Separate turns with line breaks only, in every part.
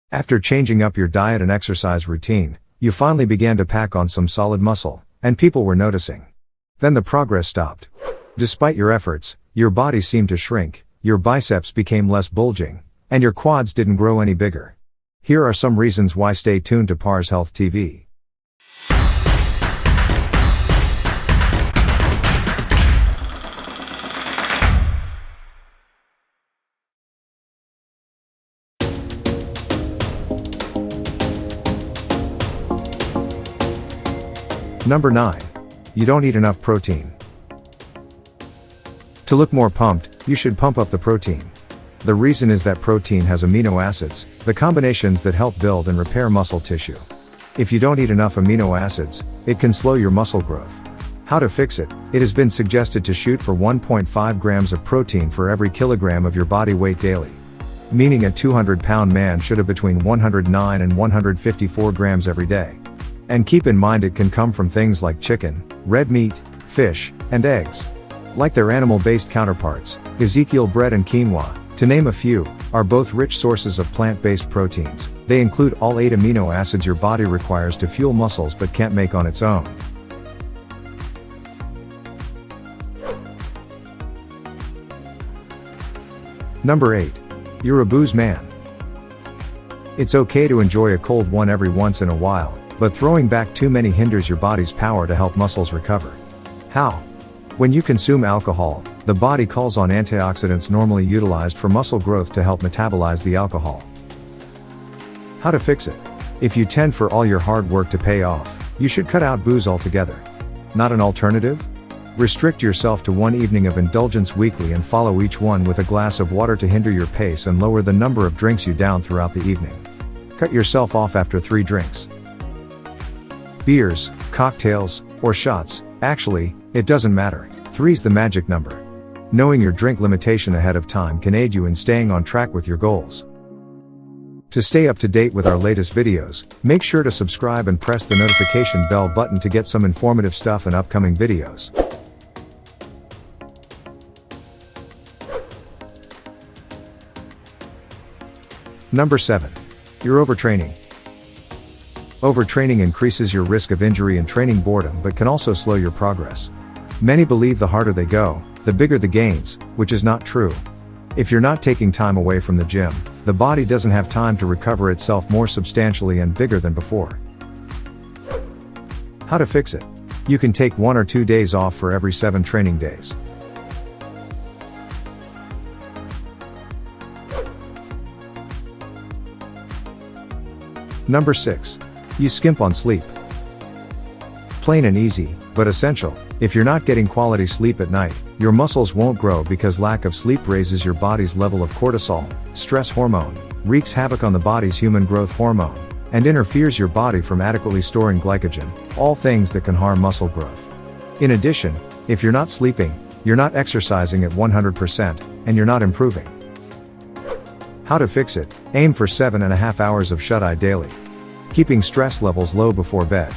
After changing up your diet and exercise routine, you finally began to pack on some solid muscle, and people were noticing. Then the progress stopped. Despite your efforts, your body seemed to shrink, your biceps became less bulging, and your quads didn't grow any bigger. Here are some reasons why. Stay tuned to Pars Health TV. Number 9. You don't eat enough protein. To look more pumped, you should pump up the protein. The reason is that protein has amino acids, the combinations that help build and repair muscle tissue. If you don't eat enough amino acids, it can slow your muscle growth. How to fix it? It has been suggested to shoot for 1.5 grams of protein for every kilogram of your body weight daily. Meaning a 200-pound man should have between 109 and 154 grams every day. And keep in mind it can come from things like chicken, red meat, fish, and eggs. Like their animal-based counterparts, Ezekiel bread and quinoa, to name a few, are both rich sources of plant-based proteins. They include all 8 amino acids your body requires to fuel muscles but can't make on its own. Number 8. You're a booze man. It's okay to enjoy a cold one every once in a while, but throwing back too many hinders your body's power to help muscles recover. How? When you consume alcohol, the body calls on antioxidants normally utilized for muscle growth to help metabolize the alcohol. How to fix it? If you tend for all your hard work to pay off, you should cut out booze altogether. Not an alternative? Restrict yourself to one evening of indulgence weekly and follow each one with a glass of water to hinder your pace and lower the number of drinks you down throughout the evening. Cut yourself off after 3 drinks. Beers, cocktails, or shots, actually, it doesn't matter. 3's the magic number. Knowing your drink limitation ahead of time can aid you in staying on track with your goals. To stay up to date with our latest videos, make sure to subscribe and press the notification bell button to get some informative stuff in upcoming videos. Number 7. You're overtraining. Overtraining increases your risk of injury and training boredom but can also slow your progress. Many believe the harder they go, the bigger the gains, which is not true. If you're not taking time away from the gym, the body doesn't have time to recover itself more substantially and bigger than before. How to fix it? You can take 1 or 2 days off for every 7 training days. Number 6. You skimp on sleep. Plain and easy, but essential. If you're not getting quality sleep at night, your muscles won't grow because lack of sleep raises your body's level of cortisol, stress hormone, wreaks havoc on the body's human growth hormone, and interferes your body from adequately storing glycogen, all things that can harm muscle growth. In addition, if you're not sleeping, you're not exercising at 100%, and you're not improving. How to fix it? Aim for 7.5 hours of shut-eye daily. Keeping stress levels low before bed.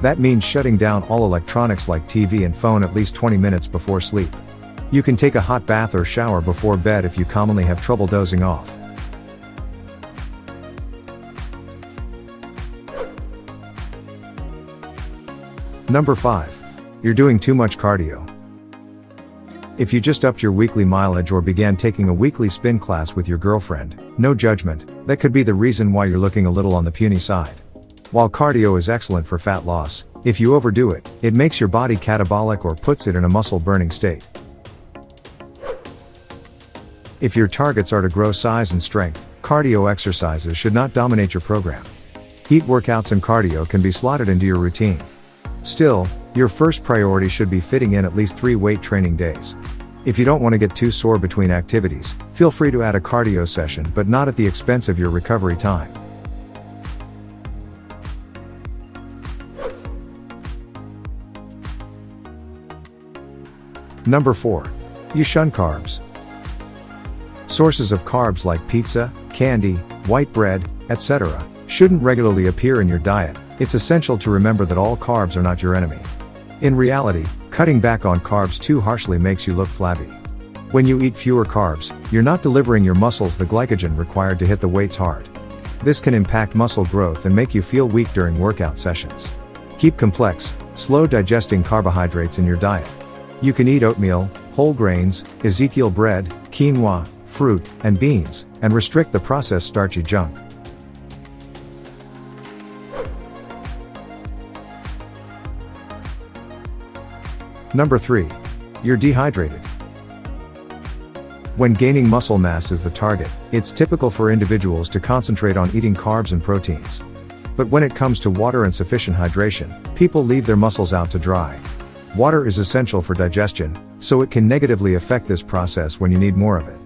That means shutting down all electronics like TV and phone at least 20 minutes before sleep. You can take a hot bath or shower before bed if you commonly have trouble dozing off. Number 5. You're doing too much cardio. If you just upped your weekly mileage or began taking a weekly spin class with your girlfriend, no judgment, that could be the reason why you're looking a little on the puny side. While cardio is excellent for fat loss, if you overdo it, it makes your body catabolic or puts it in a muscle-burning state. If your targets are to grow size and strength, cardio exercises should not dominate your program. HIIT workouts and cardio can be slotted into your routine. Still, your first priority should be fitting in at least 3 weight training days. If you don't want to get too sore between activities, feel free to add a cardio session but not at the expense of your recovery time. Number 4. You shun carbs. Sources of carbs like pizza, candy, white bread, etc., shouldn't regularly appear in your diet. It's essential to remember that all carbs are not your enemy. In reality, cutting back on carbs too harshly makes you look flabby. When you eat fewer carbs, you're not delivering your muscles the glycogen required to hit the weights hard. This can impact muscle growth and make you feel weak during workout sessions. Keep complex, slow digesting carbohydrates in your diet. You can eat oatmeal, whole grains, Ezekiel bread, quinoa, fruit, and beans, and restrict the processed starchy junk. Number 3. You're dehydrated. When gaining muscle mass is the target, it's typical for individuals to concentrate on eating carbs and proteins. But when it comes to water and sufficient hydration, people leave their muscles out to dry. Water is essential for digestion, so it can negatively affect this process when you need more of it.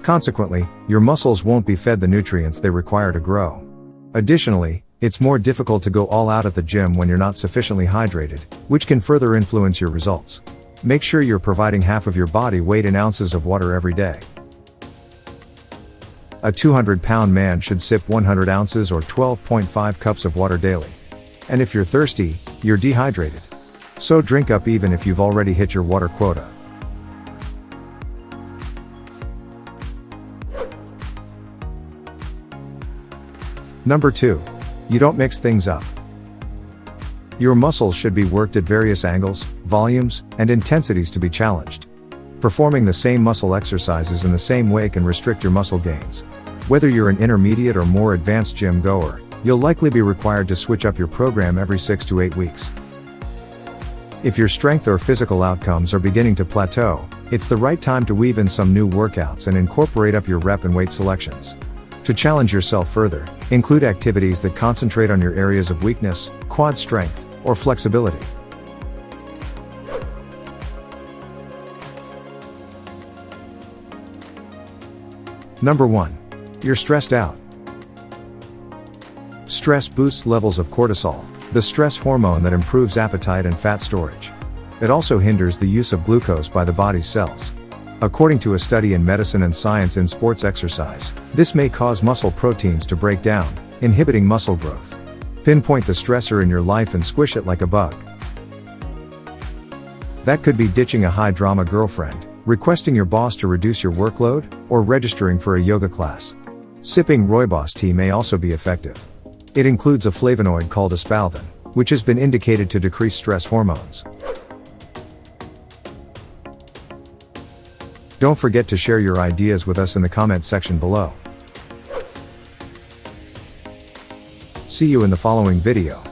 Consequently, your muscles won't be fed the nutrients they require to grow. Additionally, it's more difficult to go all out at the gym when you're not sufficiently hydrated, which can further influence your results. Make sure you're providing half of your body weight in ounces of water every day. A 200-pound man should sip 100 ounces or 12.5 cups of water daily. And if you're thirsty, you're dehydrated. So drink up even if you've already hit your water quota. Number 2. You don't mix things up. Your muscles should be worked at various angles, volumes, and intensities to be challenged. Performing the same muscle exercises in the same way can restrict your muscle gains. Whether you're an intermediate or more advanced gym goer, you'll likely be required to switch up your program every 6 to 8 weeks. If your strength or physical outcomes are beginning to plateau, it's the right time to weave in some new workouts and incorporate up your rep and weight selections. To challenge yourself further, include activities that concentrate on your areas of weakness, quad strength, or flexibility. Number 1. You're stressed out. Stress boosts levels of cortisol, the stress hormone that improves appetite and fat storage. It also hinders the use of glucose by the body's cells. According to a study in Medicine and Science in Sports Exercise, this may cause muscle proteins to break down, inhibiting muscle growth. Pinpoint the stressor in your life and squish it like a bug. That could be ditching a high-drama girlfriend, requesting your boss to reduce your workload, or registering for a yoga class. Sipping rooibos tea may also be effective. It includes a flavonoid called espalvin, which has been indicated to decrease stress hormones. Don't forget to share your ideas with us in the comments section below. See you in the following video.